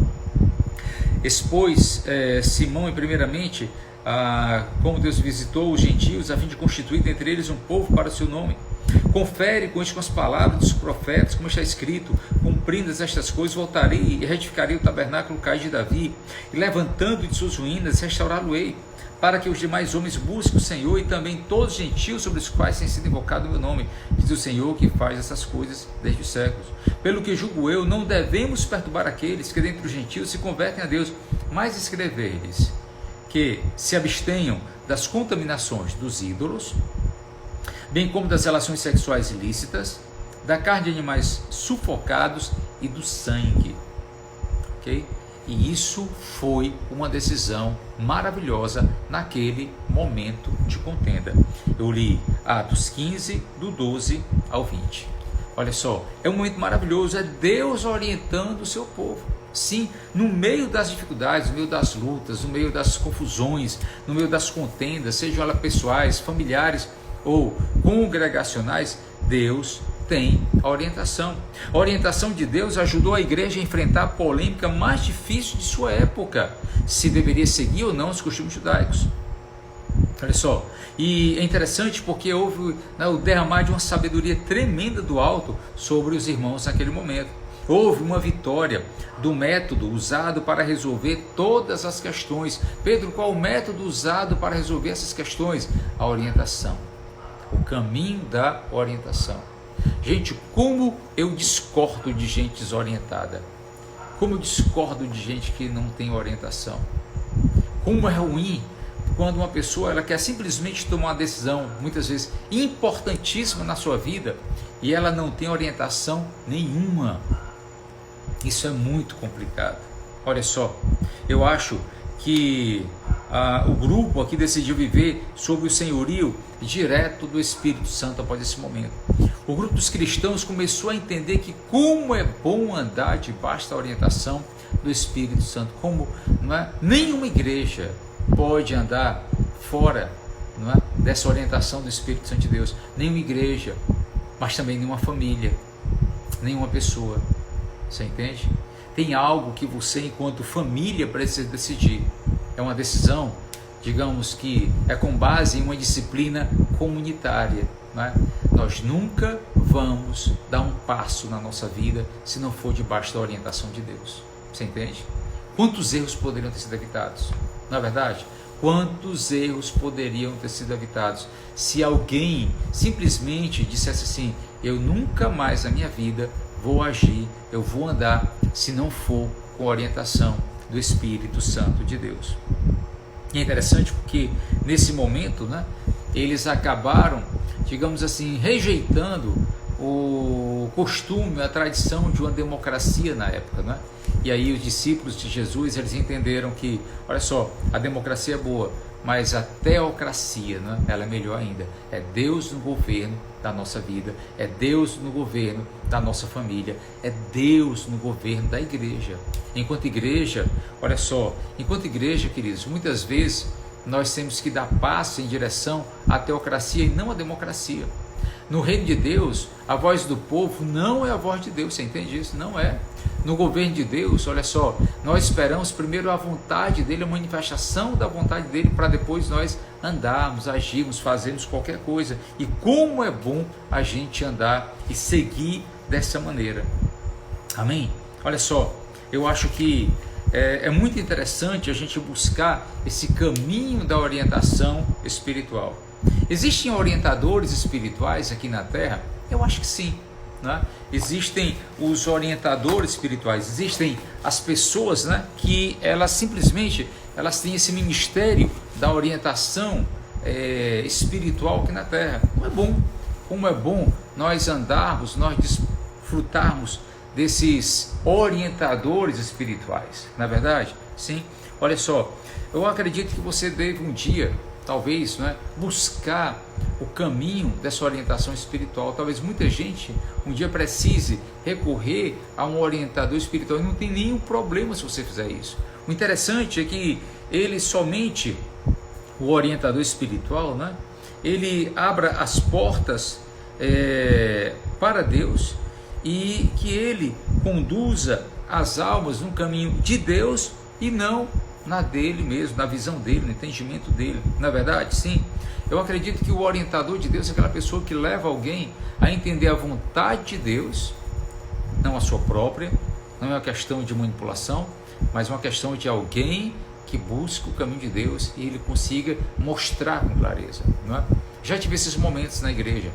expôs Simão, primeiramente, como Deus visitou os gentios, a fim de constituir dentre eles um povo para o seu nome. Confere com as palavras dos profetas, como está escrito: cumpridas estas coisas, voltarei e retificarei o tabernáculo caído de Davi, e levantando de suas ruínas, restaurá-lo-ei, para que os demais homens busquem o Senhor, e também todos os gentios sobre os quais tem sido invocado o meu nome, diz o Senhor que faz essas coisas desde os séculos. Pelo que julgo eu, não devemos perturbar aqueles que dentre os gentios se convertem a Deus, mas escrever-lhes que se abstenham das contaminações dos ídolos, bem como das relações sexuais ilícitas, da carne de animais sufocados e do sangue. Ok? E isso foi uma decisão maravilhosa naquele momento de contenda. Eu li Atos 15, do 12 ao 20. Olha só, é um momento maravilhoso, é Deus orientando o seu povo. Sim, no meio das dificuldades, no meio das lutas, no meio das confusões, no meio das contendas, sejam elas pessoais, familiares ou congregacionais, Deus tem a orientação. A orientação de Deus ajudou a igreja a enfrentar a polêmica mais difícil de sua época, se deveria seguir ou não os costumes judaicos. Olha só, e é interessante porque houve, né, o derramar de uma sabedoria tremenda do alto sobre os irmãos naquele momento. Houve uma vitória do método usado para resolver todas as questões. Pedro, qual o método usado para resolver essas questões? A orientação, o caminho da orientação. Gente, como eu discordo de gente desorientada, como eu discordo de gente que não tem orientação. Como é ruim quando uma pessoa ela quer simplesmente tomar uma decisão, muitas vezes importantíssima na sua vida, e ela não tem orientação nenhuma. Isso é muito complicado. Olha só, eu acho que o grupo aqui decidiu viver sob o senhorio direto do Espírito Santo após esse momento. O grupo dos cristãos começou a entender que como é bom andar debaixo da orientação do Espírito Santo. Como, não é? Nenhuma igreja pode andar fora, não é? Dessa orientação do Espírito Santo de Deus. Nenhuma igreja, mas também nenhuma família, nenhuma pessoa. Você entende? Tem algo que você, enquanto família, precisa decidir. É uma decisão, digamos que é com base em uma disciplina comunitária. Não é? Nós nunca vamos dar um passo na nossa vida se não for debaixo da orientação de Deus. Você entende? Quantos erros poderiam ter sido evitados? Não é verdade? Quantos erros poderiam ter sido evitados se alguém simplesmente dissesse assim: eu nunca mais na minha vida vou agir, eu vou andar, se não for com a orientação do Espírito Santo de Deus. E é interessante porque nesse momento, né, eles acabaram, digamos assim, rejeitando o costume, a tradição de uma democracia na época, né? E aí os discípulos de Jesus, eles entenderam que, olha só, a democracia é boa, mas a teocracia, né, ela é melhor ainda. É Deus no governo da nossa vida, é Deus no governo da nossa família, é Deus no governo da igreja. Enquanto igreja, olha só, enquanto igreja, queridos, muitas vezes nós temos que dar passo em direção à teocracia e não à democracia. No reino de Deus, a voz do povo não é a voz de Deus, você entende isso? Não é. No governo de Deus, olha só, nós esperamos primeiro a vontade dele, a manifestação da vontade dele, para depois nós andarmos, agirmos, fazermos qualquer coisa. E como é bom a gente andar e seguir dessa maneira. Amém? Olha só, eu acho que é muito interessante a gente buscar esse caminho da orientação espiritual. Existem orientadores espirituais aqui na Terra? Eu acho que sim. Né? Existem os orientadores espirituais, existem as pessoas, né, que elas simplesmente têm esse ministério da orientação espiritual aqui na Terra. Como é bom nós andarmos, nós desfrutarmos desses orientadores espirituais, na verdade? Sim. Olha só, eu acredito que você deve um dia, talvez, né, buscar o caminho dessa orientação espiritual. Talvez muita gente um dia precise recorrer a um orientador espiritual e não tem nenhum problema se você fizer isso. O interessante é que o orientador espiritual, né, ele abra as portas para Deus e que ele conduza as almas no caminho de Deus e não na dele mesmo, na visão dele, no entendimento dele. Na verdade, sim, eu acredito que o orientador de Deus é aquela pessoa que leva alguém a entender a vontade de Deus, não a sua própria. Não é uma questão de manipulação, mas uma questão de alguém que busca o caminho de Deus e ele consiga mostrar com clareza, não é? Já tive esses momentos na igreja.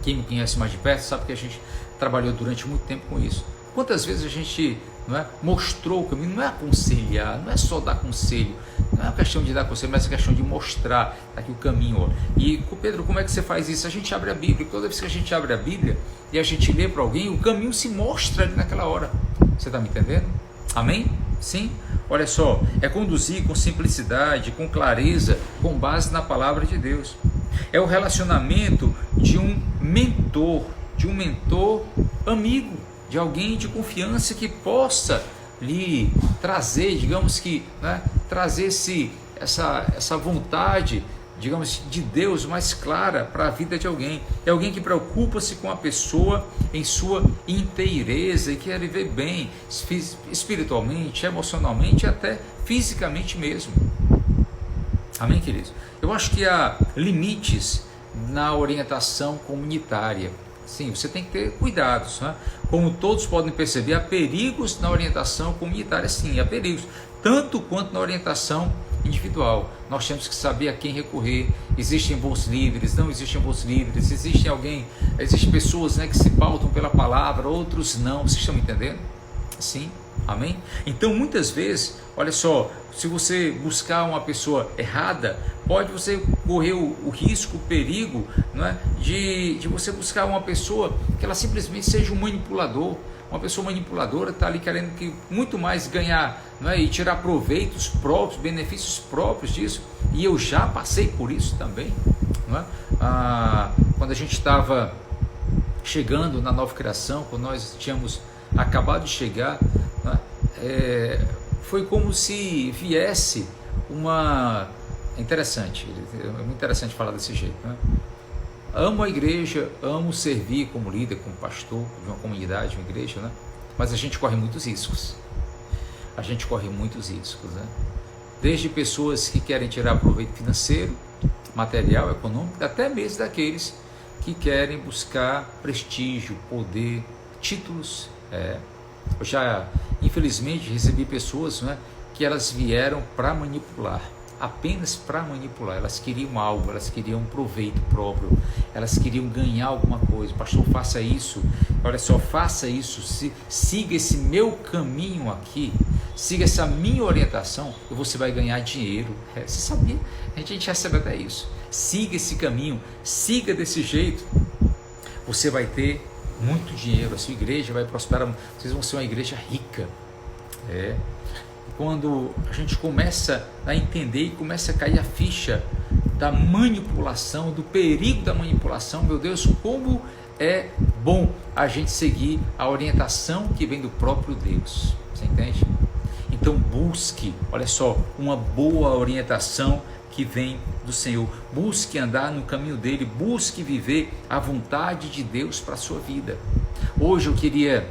Quem me conhece mais de perto sabe que a gente trabalhou durante muito tempo com isso. Quantas vezes a gente, não é, mostrou o caminho? Não é aconselhar, não é só dar conselho, não é uma questão de dar conselho, mas é uma questão de mostrar aqui o caminho. Ó. E Pedro, como é que você faz isso? A gente abre a Bíblia, toda vez que a gente abre a Bíblia e a gente lê para alguém, o caminho se mostra ali naquela hora. Você está me entendendo? Amém? Sim? Olha só, é conduzir com simplicidade, com clareza, com base na palavra de Deus. É o relacionamento de um mentor amigo, de alguém de confiança que possa lhe trazer, digamos que, né, trazer essa vontade, digamos, de Deus mais clara para a vida de alguém. É alguém que preocupa-se com a pessoa em sua inteireza e quer viver bem, espiritualmente, emocionalmente e até fisicamente mesmo. Amém, queridos? Eu acho que há limites na orientação comunitária. Sim, você tem que ter cuidados, né? Como todos podem perceber, há perigos na orientação comunitária. Sim, há perigos, tanto quanto na orientação individual. Nós temos que saber a quem recorrer. Existem bons líderes, não existem bons líderes, existem pessoas, né, que se pautam pela palavra, outros não. Vocês estão me entendendo? Sim, amém? Então muitas vezes, olha só, se você buscar uma pessoa errada, pode você correr o risco, o perigo, não é, de você buscar uma pessoa que ela simplesmente seja um manipulador. Uma pessoa manipuladora está ali querendo que muito mais ganhar, não é, e tirar proveitos próprios, benefícios próprios disso. E eu já passei por isso também, não é? Quando a gente estava chegando na Nova Criação, quando nós tínhamos acabado de chegar, não é, foi como se viesse uma... É interessante, é muito interessante falar desse jeito, né? Amo a igreja, amo servir como líder, como pastor de uma comunidade, uma igreja, né? Mas a gente corre muitos riscos. A gente corre muitos riscos, né? Desde pessoas que querem tirar proveito financeiro, material, econômico, até mesmo daqueles que querem buscar prestígio, poder, títulos. Eu já, infelizmente, recebi pessoas, né, que elas vieram para manipular, apenas para manipular. Elas queriam algo, elas queriam um proveito próprio, elas queriam ganhar alguma coisa. Pastor, faça isso, olha só, faça isso, siga esse meu caminho aqui, siga essa minha orientação e você vai ganhar dinheiro. Você sabia? A gente recebe até isso. Siga esse caminho, siga desse jeito, você vai ter muito dinheiro, a sua igreja vai prosperar, vocês vão ser uma igreja rica. Quando a gente começa a entender e começa a cair a ficha da manipulação, do perigo da manipulação, meu Deus, como é bom a gente seguir a orientação que vem do próprio Deus. Você entende? Então busque, olha só, uma boa orientação que vem do Senhor. Busque andar no caminho dele, busque viver a vontade de Deus para a sua vida. Hoje eu queria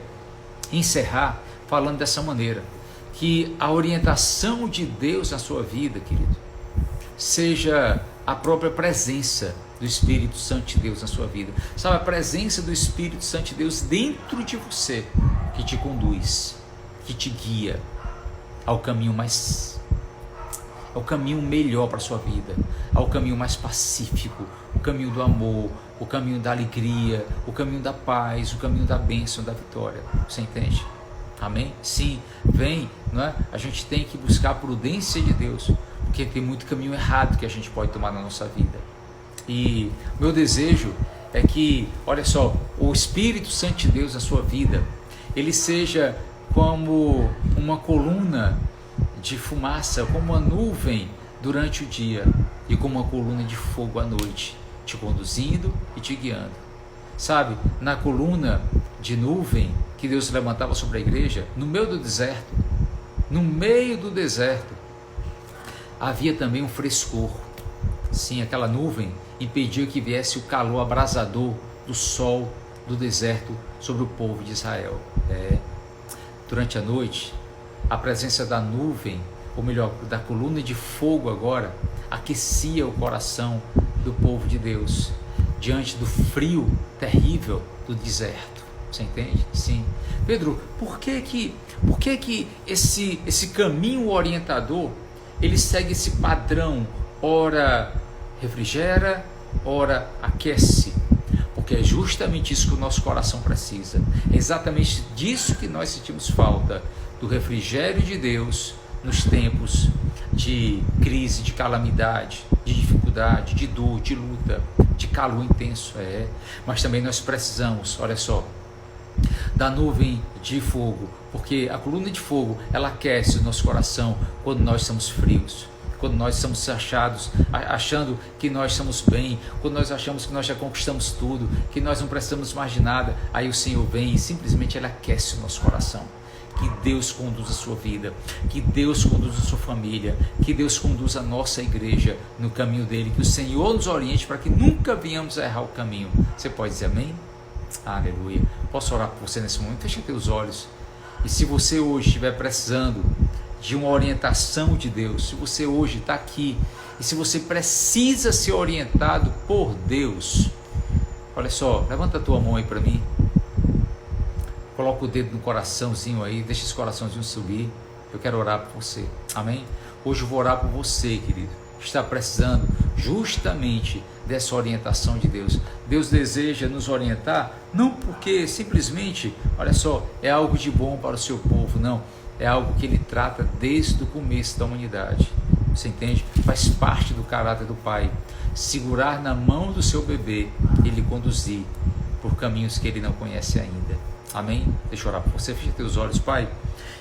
encerrar falando dessa maneira, que a orientação de Deus na sua vida, querido, seja a própria presença do Espírito Santo de Deus na sua vida. Sabe, a presença do Espírito Santo de Deus dentro de você, que te conduz, que te guia ao caminho melhor para a sua vida, ao caminho mais pacífico, o caminho do amor, o caminho da alegria, o caminho da paz, o caminho da bênção, da vitória. Você entende? Amém? Sim, vem, não é? A gente tem que buscar a prudência de Deus, porque tem muito caminho errado que a gente pode tomar na nossa vida. E meu desejo é que, olha só, o Espírito Santo de Deus na sua vida, ele seja como uma coluna de fumaça, como uma nuvem durante o dia e como uma coluna de fogo à noite, te conduzindo e te guiando. Sabe, na coluna de nuvem que Deus levantava sobre a igreja, no meio do deserto, havia também um frescor. Sim, aquela nuvem impedia que viesse o calor abrasador do sol do deserto sobre o povo de Israel. Durante a noite, a presença da nuvem, ou melhor, da coluna de fogo agora, aquecia o coração do povo de Deus diante do frio terrível do deserto. Você entende? Sim. Pedro, por que esse caminho orientador, ele segue esse padrão, ora refrigera, ora aquece? Porque é justamente isso que o nosso coração precisa. É exatamente disso que nós sentimos falta, do refrigério de Deus nos tempos de crise, de calamidade, de dificuldade, de dor, de luta, de calor intenso. Mas também nós precisamos, olha só, da nuvem de fogo, porque a coluna de fogo, ela aquece o nosso coração quando nós estamos frios, quando nós estamos achando que nós estamos bem, quando nós achamos que nós já conquistamos tudo, que nós não precisamos mais de nada. Aí o Senhor vem e simplesmente ele aquece o nosso coração. Que Deus conduza a sua vida, que Deus conduza a sua família, que Deus conduza a nossa igreja no caminho dele, que o Senhor nos oriente para que nunca venhamos a errar o caminho. Você pode dizer amém? Aleluia. Posso orar por você nesse momento? Feche teus olhos. E se você hoje estiver precisando de uma orientação de Deus, se você hoje está aqui e se você precisa ser orientado por Deus, olha só, levanta a tua mão aí para mim, coloca o dedo no coraçãozinho aí, deixa esse coraçãozinho subir. Eu quero orar por você, amém? Hoje eu vou orar por você, querido, que está precisando justamente dessa orientação de Deus. Deus deseja nos orientar, não porque simplesmente, olha só, é algo de bom para o seu povo, não. É algo que ele trata desde o começo da humanidade. Você entende? Faz parte do caráter do Pai. Segurar na mão do seu bebê e lhe conduzir por caminhos que ele não conhece ainda. Amém? Deixa eu orar por você. Feche teus olhos, Pai.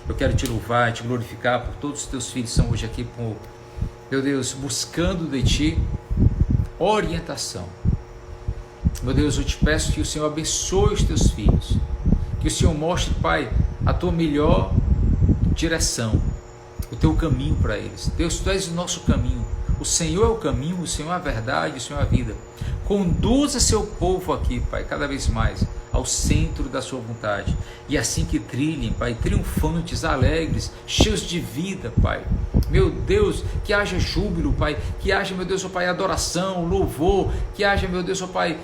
Eu quero te louvar e te glorificar por todos os teus filhos que estão hoje aqui, meu Deus, buscando de ti orientação. Meu Deus, eu te peço que o Senhor abençoe os teus filhos. Que o Senhor mostre, Pai, a tua melhor direção, o teu caminho para eles. Deus, tu és o nosso caminho. O Senhor é o caminho, o Senhor é a verdade, o Senhor é a vida. Conduza seu povo aqui, Pai, cada vez mais ao centro da sua vontade. E assim que trilhem, Pai, triunfantes, alegres, cheios de vida, Pai. Meu Deus, que haja júbilo, Pai. Que haja, meu Deus, ó Pai, adoração, louvor. Que haja, meu Deus, ó Pai,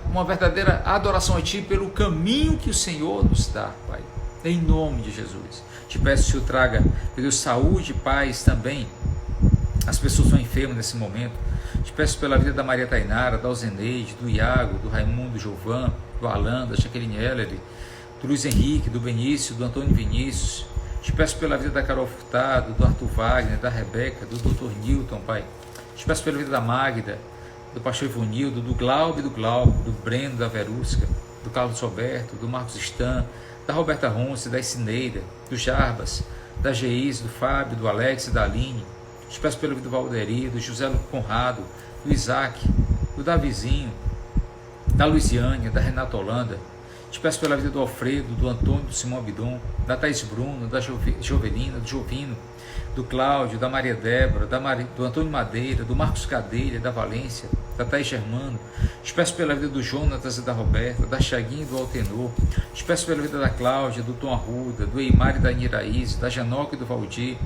uma verdadeira adoração a Ti pelo caminho que o Senhor nos dá, Pai. Em nome de Jesus. Te peço que o Senhor traga, meu Deus, saúde e paz também. As pessoas estão enfermas nesse momento. Te peço pela vida da Maria Tainara, da Alzeneide, do Iago, do Raimundo, do Giovan, do Alan, da Jaqueline Ellery, do Luiz Henrique, do Benício, do Antônio Vinícius. Te peço pela vida da Carol Furtado, do Arthur Wagner, da Rebeca, do Dr. Newton, Pai. Te peço pela vida da Magda, do pastor Ivonildo, do Glaube, do Breno, da Verusca, do Carlos Roberto, do Marcos Stan, da Roberta Ronce, da Isineida, do Jarbas, da Geise, do Fábio, do Alex e da Aline. Te peço pela vida do Valderi, do José Conrado, do Isaac, do Davizinho, da Luisiane, da Renata Holanda. Te peço pela vida do Alfredo, do Antônio, do Simão Abidon, da Thaís Bruno, da Jovelina, do Jovino, do Cláudio, da Maria Débora, do Antônio Madeira, do Marcos Cadeira, da Valência, da Thaís Germano. Te peço pela vida do Jonatas e da Roberta, da Chaguinha e do Altenor. Te peço pela vida da Cláudia, do Tom Arruda, do Eimar e da Niraíse, da Janoca e do Valdir.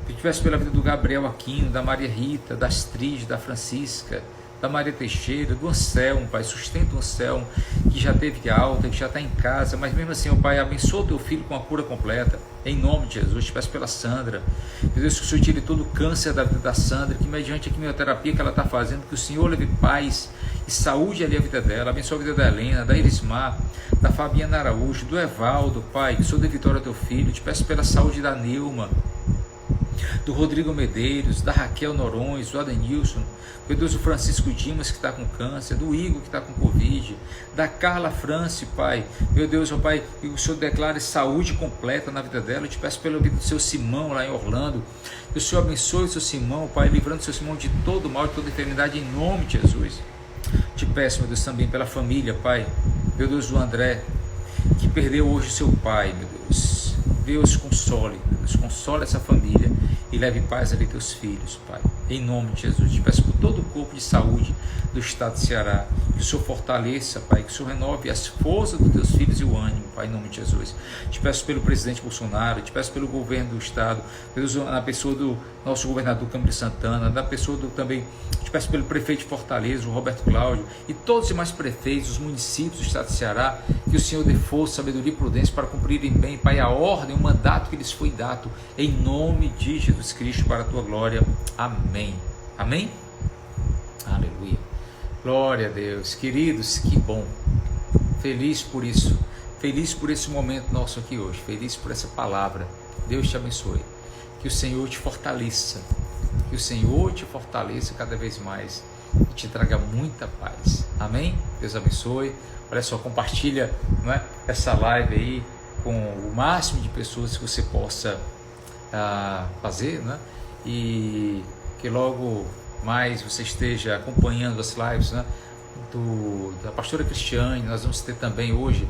Te peço pela vida do Gabriel Aquino, da Maria Rita, da Astrid, da Francisca, da Maria Teixeira, do Anselmo, Pai, sustenta o Anselmo, que já teve alta, que já está em casa, mas mesmo assim, ó Pai, abençoa o teu filho com a cura completa, em nome de Jesus. Te peço pela Sandra, meu Deus, que o Senhor tire todo o câncer da vida da Sandra, que mediante a quimioterapia que ela está fazendo, que o Senhor leve paz e saúde ali a vida dela, abençoa a vida da Helena, da Elismar, da Fabiana Araújo, do Evaldo, Pai, que o Senhor dê vitória ao teu filho. Te peço pela saúde da Neuma, do Rodrigo Medeiros, da Raquel Norões, do Adenilson, meu Deus, do Francisco Dimas, que está com câncer, do Igor, que está com Covid, da Carla France, Pai, meu Deus, ó Pai, que o Senhor declare saúde completa na vida dela. Eu te peço pela vida do seu Simão lá em Orlando, que o Senhor abençoe o seu Simão, Pai, livrando o seu Simão de todo mal, de toda enfermidade, em nome de Jesus. Te peço, meu Deus, também pela família, Pai, meu Deus, do André, que perdeu hoje o seu pai, meu Deus. Deus, console essa família e leve paz ali teus filhos, Pai, em nome de Jesus. Te peço por todo o corpo de saúde do estado de Ceará, que o Senhor fortaleça, Pai, que o Senhor renove as forças dos teus filhos e o ânimo, Pai, em nome de Jesus. Te peço pelo presidente Bolsonaro, te peço pelo governo do estado, Deus, na pessoa do nosso governador Camilo Santana, da pessoa também, te peço pelo prefeito de Fortaleza, o Roberto Cláudio, e todos os demais prefeitos, os municípios do estado de Ceará, que o Senhor dê força, sabedoria e prudência para cumprirem bem, Pai, a ordem, o mandato que lhes foi dado, em nome de Jesus Cristo, para a tua glória. Amém. Amém? Aleluia. Glória a Deus. Queridos, que bom. Feliz por isso. Feliz por esse momento nosso aqui hoje. Feliz por essa palavra. Deus te abençoe. Que o Senhor te fortaleça. Que o Senhor te fortaleça cada vez mais e te traga muita paz. Amém? Deus abençoe. Olha só, compartilha, não é, essa live aí com o máximo de pessoas que você possa fazer, né? E que logo mais você esteja acompanhando as lives, né, da pastora Cristiane. Nós vamos ter também hoje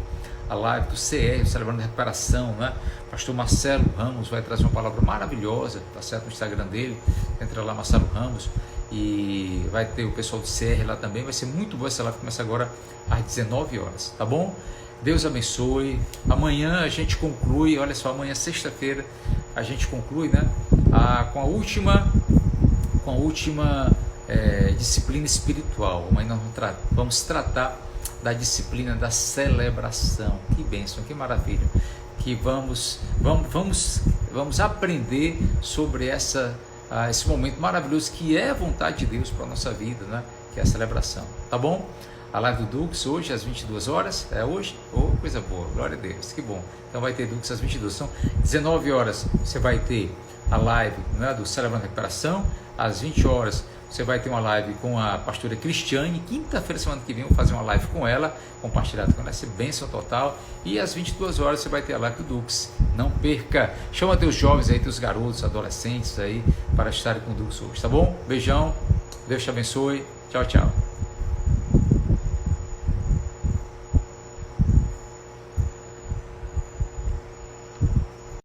a live do CR, celebrando a recuperação, né? Pastor Marcelo Ramos vai trazer uma palavra maravilhosa, tá certo, no Instagram dele. Entra lá, Marcelo Ramos, e vai ter o pessoal do CR lá também. Vai ser muito boa essa live, começa agora às 19 horas, tá bom? Deus abençoe. Amanhã a gente conclui, olha só, amanhã sexta-feira a gente conclui, né, com a última disciplina espiritual. Amanhã nós vamos tratar da disciplina da celebração. Que bênção, que maravilha. Que vamos aprender sobre esse momento maravilhoso que é a vontade de Deus para a nossa vida, né? Que é a celebração, tá bom? A live do Dux hoje às 22 horas, é hoje? Oh, coisa boa, glória a Deus, que bom. Então vai ter Dux às 22, são 19 horas, você vai ter a live, né, do Celebrando a Recuperação. Às 20 horas você vai ter uma live com a pastora Cristiane. Quinta-feira, semana que vem, eu vou fazer uma live com ela, compartilhada com ela, vai ser bênção total. E às 22 horas você vai ter a live do Dux. Não perca, chama teus jovens aí, teus garotos, adolescentes aí, para estarem com o Dux hoje, tá bom? Beijão, Deus te abençoe, tchau, tchau.